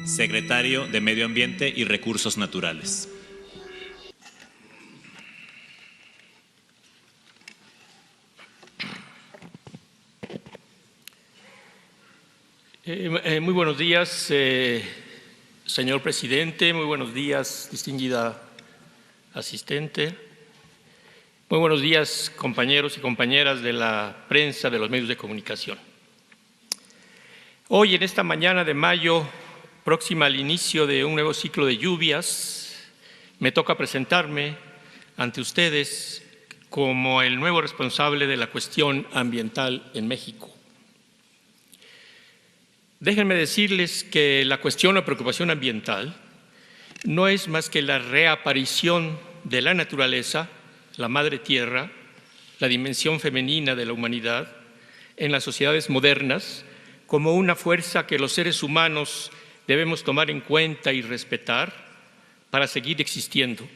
Secretario de Medio Ambiente y Recursos Naturales. Muy buenos días, señor presidente. Muy buenos días, distinguida asistente. Muy buenos días, compañeros y compañeras de la prensa, de los medios de comunicación. Hoy, en esta mañana de mayo, próxima al inicio de un nuevo ciclo de lluvias, me toca presentarme ante ustedes como el nuevo responsable de la cuestión ambiental en México. Déjenme decirles que la cuestión o preocupación ambiental no es más que la reaparición de la naturaleza, la madre tierra, la dimensión femenina de la humanidad en las sociedades modernas como una fuerza que los seres humanos debemos tomar en cuenta y respetar para seguir existiendo,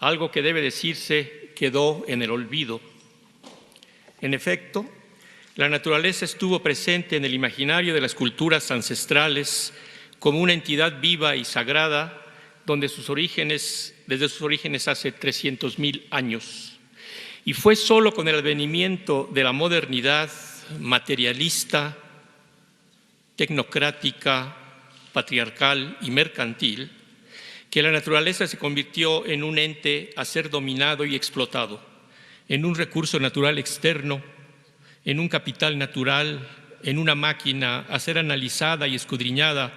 algo que debe decirse quedó en el olvido. En efecto, la naturaleza estuvo presente en el imaginario de las culturas ancestrales como una entidad viva y sagrada desde sus orígenes hace 300,000 años. Y fue solo con el advenimiento de la modernidad materialista, tecnocrática, patriarcal y mercantil, que la naturaleza se convirtió en un ente a ser dominado y explotado, en un recurso natural externo, en un capital natural, en una máquina a ser analizada y escudriñada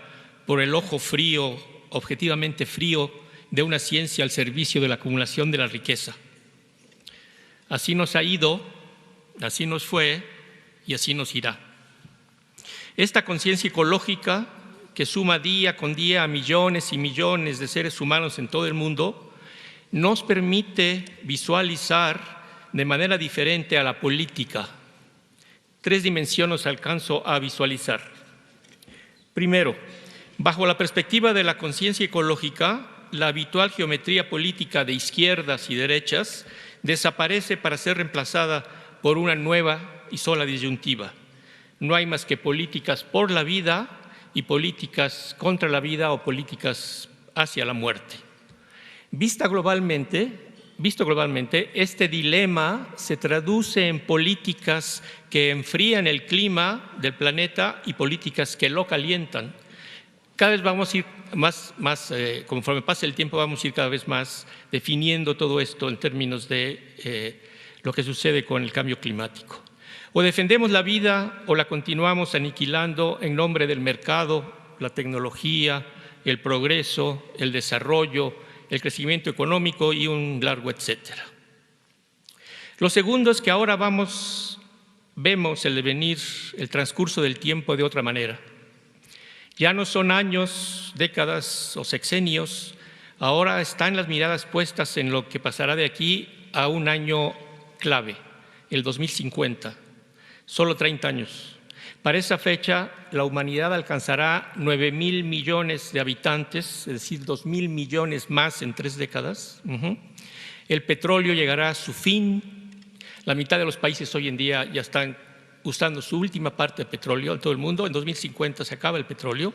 por el ojo frío, objetivamente frío, de una ciencia al servicio de la acumulación de la riqueza. Así nos ha ido, así nos fue y así nos irá. Esta conciencia ecológica, que suma día con día a millones y millones de seres humanos en todo el mundo, nos permite visualizar de manera diferente a la política. 3 dimensiones alcanzo a visualizar. Primero, bajo la perspectiva de la conciencia ecológica, la habitual geometría política de izquierdas y derechas desaparece para ser reemplazada por una nueva y sola disyuntiva. No hay más que políticas por la vida y políticas contra la vida o políticas hacia la muerte. Visto globalmente, este dilema se traduce en políticas que enfrían el clima del planeta y políticas que lo calientan. Cada vez vamos a ir conforme pase el tiempo, vamos a ir cada vez más definiendo todo esto en términos de lo que sucede con el cambio climático. O defendemos la vida o la continuamos aniquilando en nombre del mercado, la tecnología, el progreso, el desarrollo, el crecimiento económico y un largo etcétera. Lo segundo es que ahora vemos el devenir, el transcurso del tiempo de otra manera. Ya no son años, décadas o sexenios, ahora están las miradas puestas en lo que pasará de aquí a un año clave, el 2050. Solo 30 años. Para esa fecha, la humanidad alcanzará 9,000 millones de habitantes, es decir, 2,000 millones más en 3 décadas. El petróleo llegará a su fin. La mitad de los países hoy en día ya están usando su última parte de petróleo en todo el mundo. En 2050 se acaba el petróleo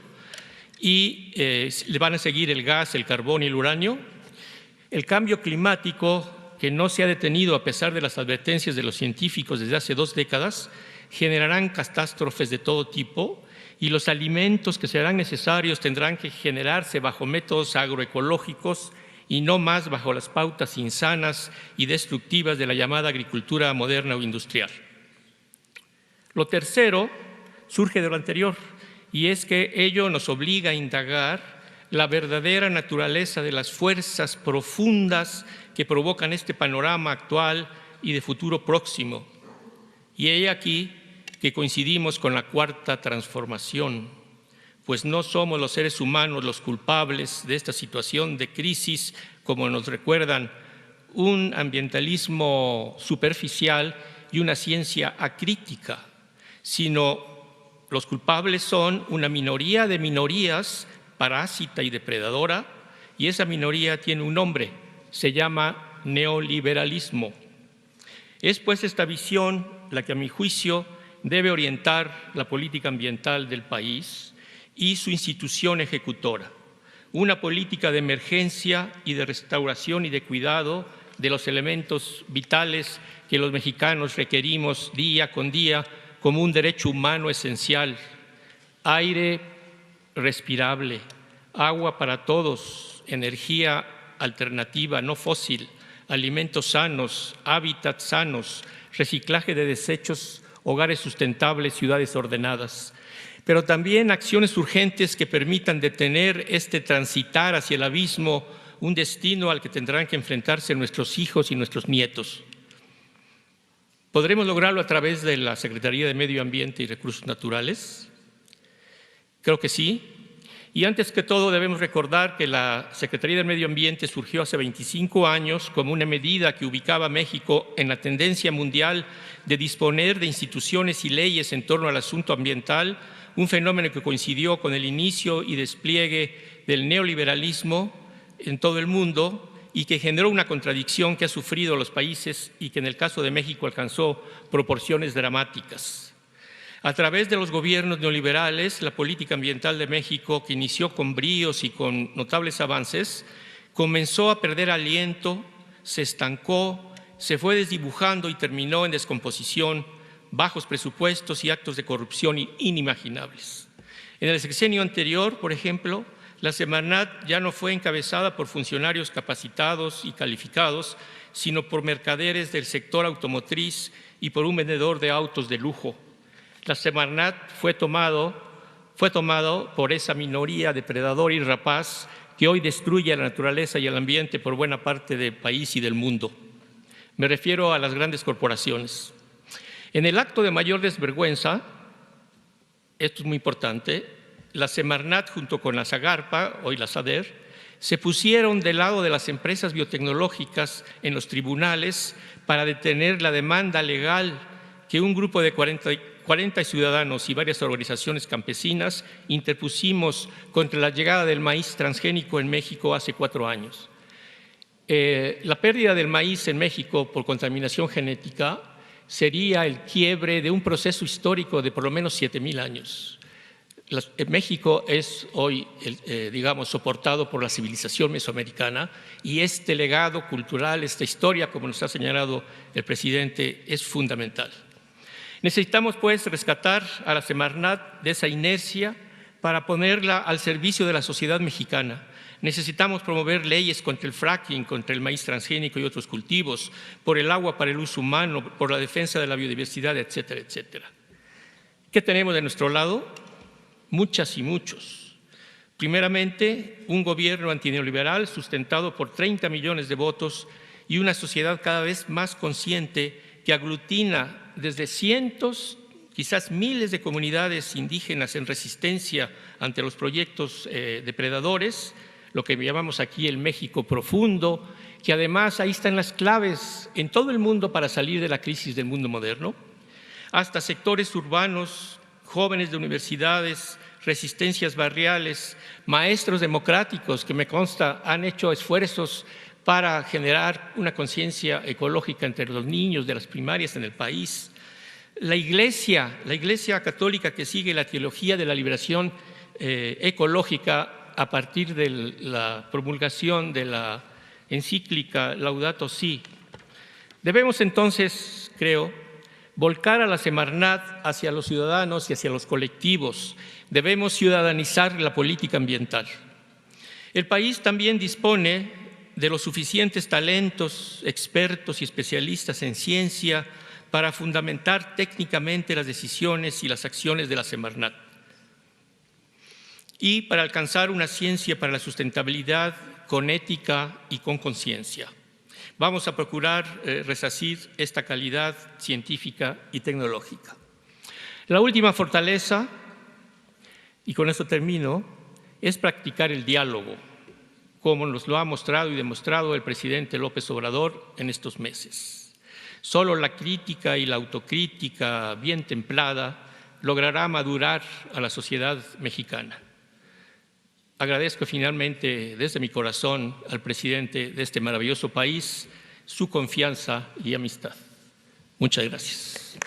y le van a seguir el gas, el carbón y el uranio. El cambio climático, que no se ha detenido a pesar de las advertencias de los científicos desde hace 2 décadas, generarán catástrofes de todo tipo y los alimentos que serán necesarios tendrán que generarse bajo métodos agroecológicos y no más bajo las pautas insanas y destructivas de la llamada agricultura moderna o industrial. Lo tercero surge de lo anterior y es que ello nos obliga a indagar la verdadera naturaleza de las fuerzas profundas que provocan este panorama actual y de futuro próximo. Y he aquí que coincidimos con la cuarta transformación, pues no somos los seres humanos los culpables de esta situación de crisis, como nos recuerdan un ambientalismo superficial y una ciencia acrítica, sino los culpables son una minoría de minorías parásita y depredadora, y esa minoría tiene un nombre, se llama neoliberalismo. Es pues esta visión la que a mi juicio debe orientar la política ambiental del país y su institución ejecutora. Una política de emergencia y de restauración y de cuidado de los elementos vitales que los mexicanos requerimos día con día como un derecho humano esencial: aire respirable, agua para todos, energía alternativa no fósil, alimentos sanos, hábitats sanos, reciclaje de desechos, hogares sustentables, ciudades ordenadas. Pero también acciones urgentes que permitan detener este transitar hacia el abismo, un destino al que tendrán que enfrentarse nuestros hijos y nuestros nietos. ¿Podremos lograrlo a través de la Secretaría de Medio Ambiente y Recursos Naturales? Creo que sí. Y antes que todo debemos recordar que la Secretaría de Medio Ambiente surgió hace 25 años como una medida que ubicaba a México en la tendencia mundial de disponer de instituciones y leyes en torno al asunto ambiental, un fenómeno que coincidió con el inicio y despliegue del neoliberalismo en todo el mundo y que generó una contradicción que ha sufrido los países y que en el caso de México alcanzó proporciones dramáticas. A través de los gobiernos neoliberales, la política ambiental de México, que inició con bríos y con notables avances, comenzó a perder aliento, se estancó, se fue desdibujando y terminó en descomposición, bajos presupuestos y actos de corrupción inimaginables. En el sexenio anterior, por ejemplo, la Semarnat ya no fue encabezada por funcionarios capacitados y calificados, sino por mercaderes del sector automotriz y por un vendedor de autos de lujo. La Semarnat fue tomado por esa minoría depredador y rapaz que hoy destruye a la naturaleza y el ambiente por buena parte del país y del mundo. Me refiero a las grandes corporaciones. En el acto de mayor desvergüenza, esto es muy importante, la Semarnat junto con la Zagarpa, hoy la SADER, se pusieron del lado de las empresas biotecnológicas en los tribunales para detener la demanda legal que un grupo de 40 ciudadanos y varias organizaciones campesinas interpusimos contra la llegada del maíz transgénico en México hace 4 años. La pérdida del maíz en México por contaminación genética sería el quiebre de un proceso histórico de por lo menos 7,000 años. México es hoy, digamos, soportado por la civilización mesoamericana y este legado cultural, esta historia, como nos ha señalado el presidente, es fundamental. Necesitamos, pues, rescatar a la Semarnat de esa inercia para ponerla al servicio de la sociedad mexicana. Necesitamos promover leyes contra el fracking, contra el maíz transgénico y otros cultivos, por el agua para el uso humano, por la defensa de la biodiversidad, etcétera, etcétera. ¿Qué tenemos de nuestro lado? Muchas y muchos. Primeramente, un gobierno antineoliberal sustentado por 30 millones de votos y una sociedad cada vez más consciente que aglutina desde cientos, quizás miles de comunidades indígenas en resistencia ante los proyectos depredadores, lo que llamamos aquí el México profundo, que además ahí están las claves en todo el mundo para salir de la crisis del mundo moderno, hasta sectores urbanos, jóvenes de universidades, resistencias barriales, maestros democráticos que me consta han hecho esfuerzos para generar una conciencia ecológica entre los niños de las primarias en el país. La Iglesia católica que sigue la teología de la liberación ecológica a partir de la promulgación de la encíclica Laudato Si. Debemos entonces, creo, volcar a la Semarnat hacia los ciudadanos y hacia los colectivos. Debemos ciudadanizar la política ambiental. El país también dispone de los suficientes talentos, expertos y especialistas en ciencia para fundamentar técnicamente las decisiones y las acciones de la Semarnat y para alcanzar una ciencia para la sustentabilidad con ética y con conciencia. Vamos a procurar resarcir esta calidad científica y tecnológica. La última fortaleza, y con esto termino, es practicar el diálogo, como nos lo ha mostrado y demostrado el presidente López Obrador en estos meses. Solo la crítica y la autocrítica bien templada logrará madurar a la sociedad mexicana. Agradezco finalmente desde mi corazón al presidente de este maravilloso país su confianza y amistad. Muchas gracias.